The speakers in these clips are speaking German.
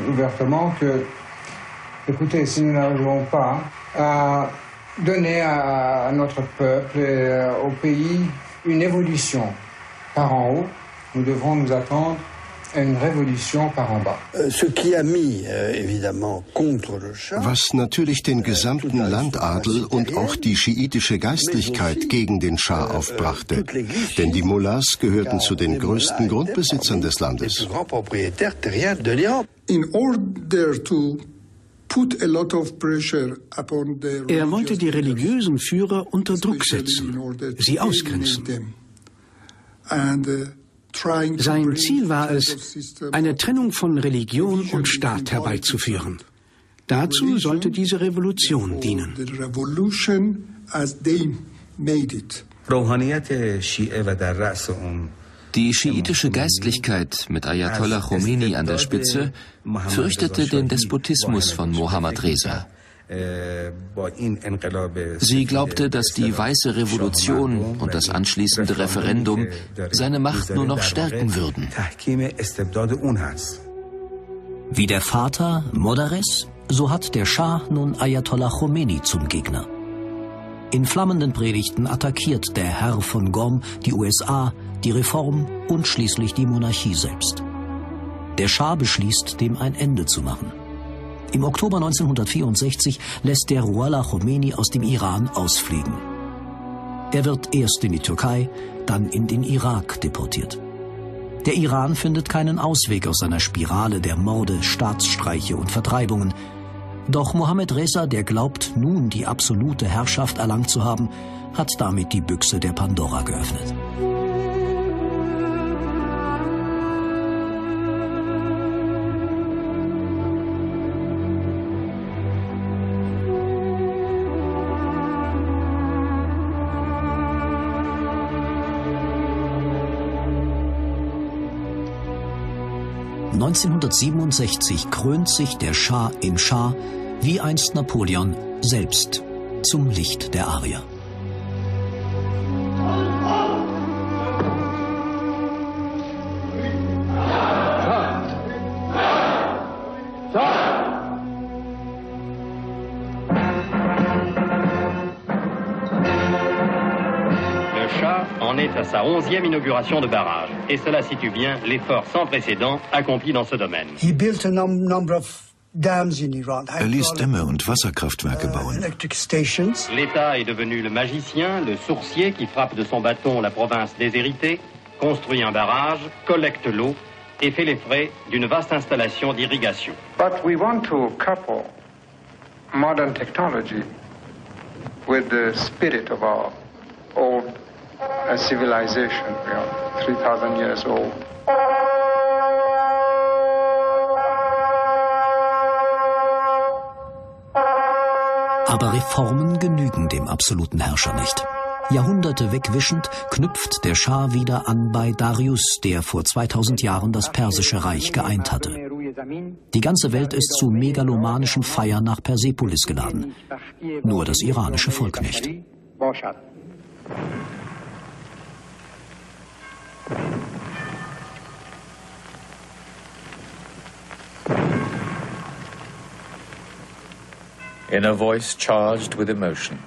ouvertement que, écoutez, si nous n'arrivons pas à donner à notre peuple et au pays une évolution par en haut, nous devrons nous attendre à une révolution par en bas. Ce qui a mis évidemment contre le Schah. Was natürlich den gesamten Landadel und auch die schiitische Geistlichkeit gegen den Schah aufbrachte. Denn die Mullahs gehörten zu den größten Grundbesitzern des Landes. In order to put a lot of pressure upon the Er wollte die religiösen Führer unter Druck setzen, sie ausgrenzen. Sein Ziel war es, eine Trennung von Religion und Staat herbeizuführen. Dazu sollte diese Revolution dienen. Die schiitische Geistlichkeit mit Ayatollah Khomeini an der Spitze fürchtete den Despotismus von Mohammad Reza. Sie glaubte, dass die Weiße Revolution und das anschließende Referendum seine Macht nur noch stärken würden. Wie der Vater Modarres, so hat der Schah nun Ayatollah Khomeini zum Gegner. In flammenden Predigten attackiert der Herr von Qom die USA, die Reform und schließlich die Monarchie selbst. Der Schah beschließt, dem ein Ende zu machen. Im Oktober 1964 lässt der Ruhollah Khomeini aus dem Iran ausfliegen. Er wird erst in die Türkei, dann in den Irak deportiert. Der Iran findet keinen Ausweg aus seiner Spirale der Morde, Staatsstreiche und Vertreibungen. Doch Mohammad Reza, der glaubt, nun die absolute Herrschaft erlangt zu haben, hat damit die Büchse der Pandora geöffnet. (1967) krönt sich der Schah im Schah, wie einst Napoleon, selbst zum Licht der Arier. À sa 11e inauguration de barrage. Et cela situe bien l'effort sans précédent accompli dans ce domaine. Er ließ Dämme und Wasserkraftwerke bauen. L'État est devenu le magicien, le sourcier qui frappe de son bâton la province déshéritée, construit un barrage, collecte l'eau et fait les frais d'une vaste installation d'irrigation. But we want to couple modern technology with the spirit of our old civilization. We are 3,000 years old. Aber Reformen genügen dem absoluten Herrscher nicht. Jahrhunderte wegwischend knüpft der Schah wieder an bei Darius, der vor 2000 Jahren das Persische Reich geeint hatte. Die ganze Welt ist zu megalomanischen Feiern nach Persepolis geladen. Nur das iranische Volk nicht. In a voice charged with emotion,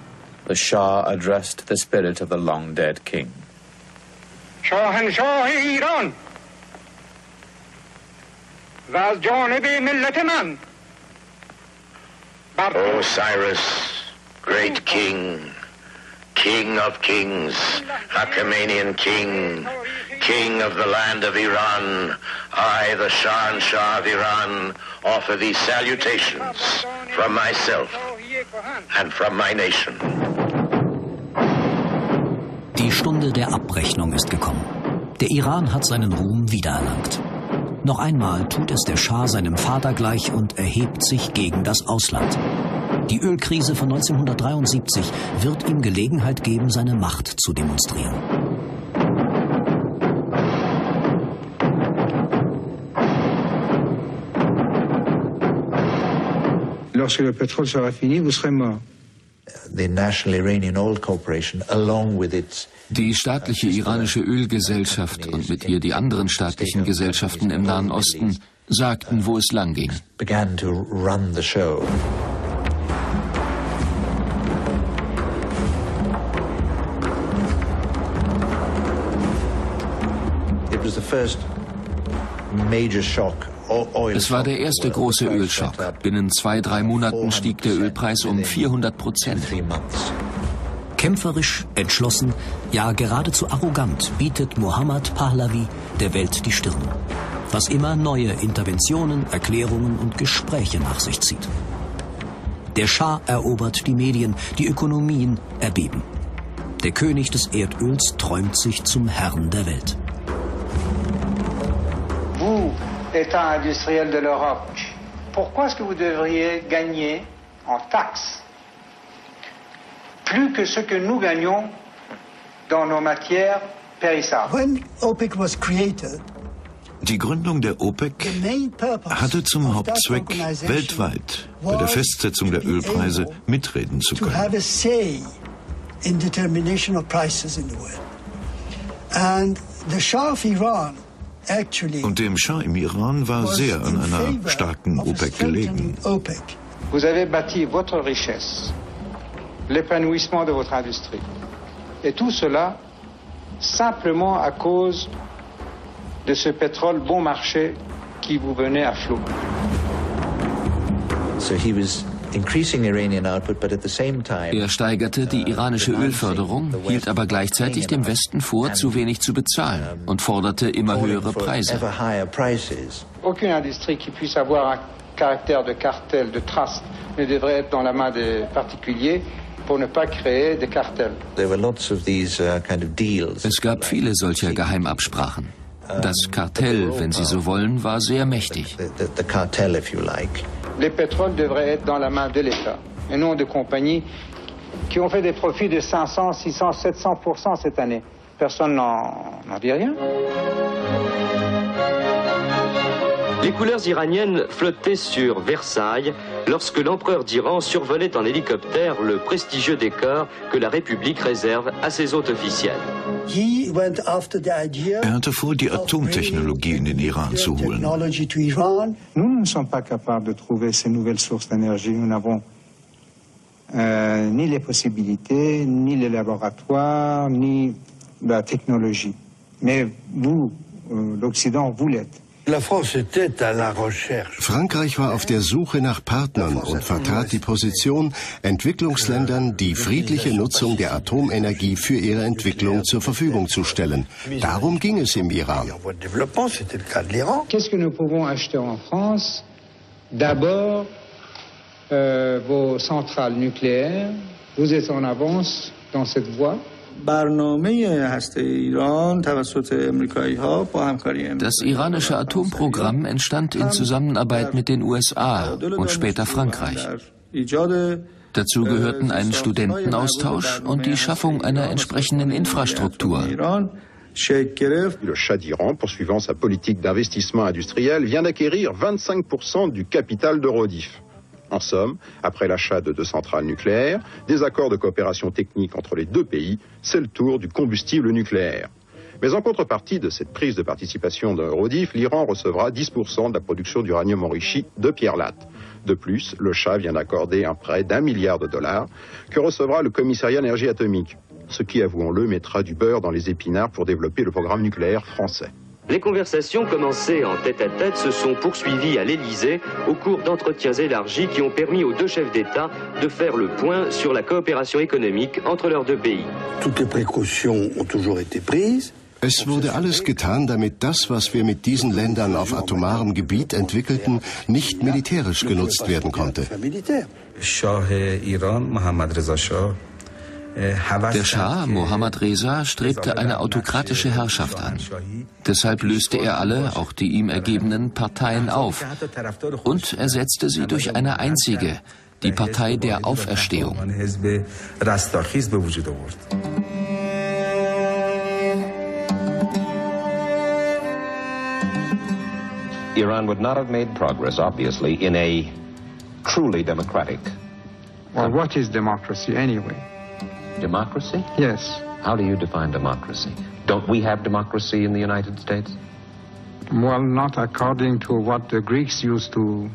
the Shah addressed the spirit of the long-dead king. شاهنشاه ایران و از جانب ملت من. Osiris, great king, king of kings, Achaemenian king, king of the land of Iran, I, the Shahanshah of Iran, offer these salutations from myself and from my nation. Die Stunde der Abrechnung ist gekommen. Der Iran hat seinen Ruhm wiedererlangt. Noch einmal tut es der Schah seinem Vater gleich und erhebt sich gegen das Ausland. Die Ölkrise von 1973 wird ihm Gelegenheit geben, seine Macht zu demonstrieren. Lorsque le pétrole sera fini, vous serez mort. The National Iranian Oil Corporation, along with its Die staatliche iranische Ölgesellschaft und mit ihr die anderen staatlichen Gesellschaften im Nahen Osten sagten, wo es lang ging. began to run the show. It was the first major shock. Es war der erste große Ölschock. Binnen 2-3 Monaten stieg der Ölpreis um 400%. Kämpferisch, entschlossen, ja geradezu arrogant bietet Mohammad Pahlavi der Welt die Stirn. Was immer neue Interventionen, Erklärungen und Gespräche nach sich zieht. Der Schah erobert die Medien, die Ökonomien erbeben. Der König des Erdöls träumt sich zum Herrn der Welt. Vous, État industriel de l'Europe, pourquoi est-ce que vous devriez gagner en taxes plus que ce que nous gagnons dans nos matières périssables? When OPEC was created, die Gründung der OPEC hatte zum Hauptzweck, weltweit bei der Festsetzung der Ölpreise mitreden zu können. Und dem Schah im Iran war sehr an einer starken OPEC gelegen. Vous avez bâti votre richesse, l'épanouissement de votre industrie. Et tout cela simplement à cause de ce pétrole bon marché qui vous venait à flot. So he was increasing Iranian output, but at the same time Er steigerte die iranische Ölförderung, hielt aber gleichzeitig dem Westen vor, zu wenig zu bezahlen und forderte immer höhere Preise. Aucune industrie qui puisse avoir un caractère de cartel, de trust, ne devrait être dans la main des particuliers pour ne pas créer des cartels. There were lots of these kind of deals. Es gab viele solcher Geheimabsprachen. Das Kartell, wenn Sie so wollen, war sehr mächtig. The cartel, if you like. Les pétroles devraient être dans la main de l'État et non de compagnies qui ont fait des profits de 500, 600, 700% cette année. Personne n'en dit rien. Les couleurs iraniennes flottaient sur Versailles lorsque l'empereur d'Iran survolait en hélicoptère le prestigieux décor que la République réserve à ses hôtes officiels. hatte vor, die Atomtechnologie in den Iran zu holen. Nous ne sommes pas capables de trouver ces nouvelles sources d'énergie. Nous n'avons ni les possibilités, ni les laboratoires, ni la technologie. Mais vous, l'Occident, vous l'êtes. Frankreich war auf der Suche nach Partnern und vertrat die Position, Entwicklungsländern die friedliche Nutzung der Atomenergie für ihre Entwicklung zur Verfügung zu stellen. Darum ging es im Iran. Qu'est-ce que nous pouvons acheter en France? D'abord, vos centrales nucléaires. Vous êtes en avance dans cette voie. Das iranische Atomprogramm entstand in Zusammenarbeit mit den USA und später Frankreich. Dazu gehörten ein Studentenaustausch und die Schaffung einer entsprechenden Infrastruktur. Le Shah d'Iran, poursuivant sa politique d'investissement industriel, vient d'acquérir 25% du capital d'Eurodif. En somme, après l'achat de 2 centrales nucléaires, des accords de coopération technique entre les deux pays, c'est le tour du combustible nucléaire. Mais en contrepartie de cette prise de participation d'Eurodif, l'Iran recevra 10% de la production d'uranium enrichi de Pierre Latte. De plus, le Shah vient d'accorder un prêt d'$1 milliard que recevra le commissariat énergie atomique, ce qui, avouons-le, mettra du beurre dans les épinards pour développer le programme nucléaire français. Les conversations commencées en tête-à-tête se sont poursuivies à l'Élysée au cours d'entretiens élargis qui ont permis aux deux chefs d'État de faire le point sur la coopération économique entre leurs deux pays. Toutes les précautions ont toujours été prises. Es wurde alles getan, damit das, was wir mit diesen Ländern auf atomarem Gebiet entwickelten, nicht militärisch genutzt werden konnte. Der Schah, Mohammad Reza, strebte eine autokratische Herrschaft an. Deshalb löste er alle, auch die ihm ergebenen, Parteien auf und ersetzte sie durch eine einzige, die Partei der Auferstehung. Iran would not have made progress, obviously, in a truly democratic. Well, what is democracy anyway? Democracy? Yes. How do you define democracy? Don't we have democracy in the United States? Well, not according to what the Greeks used to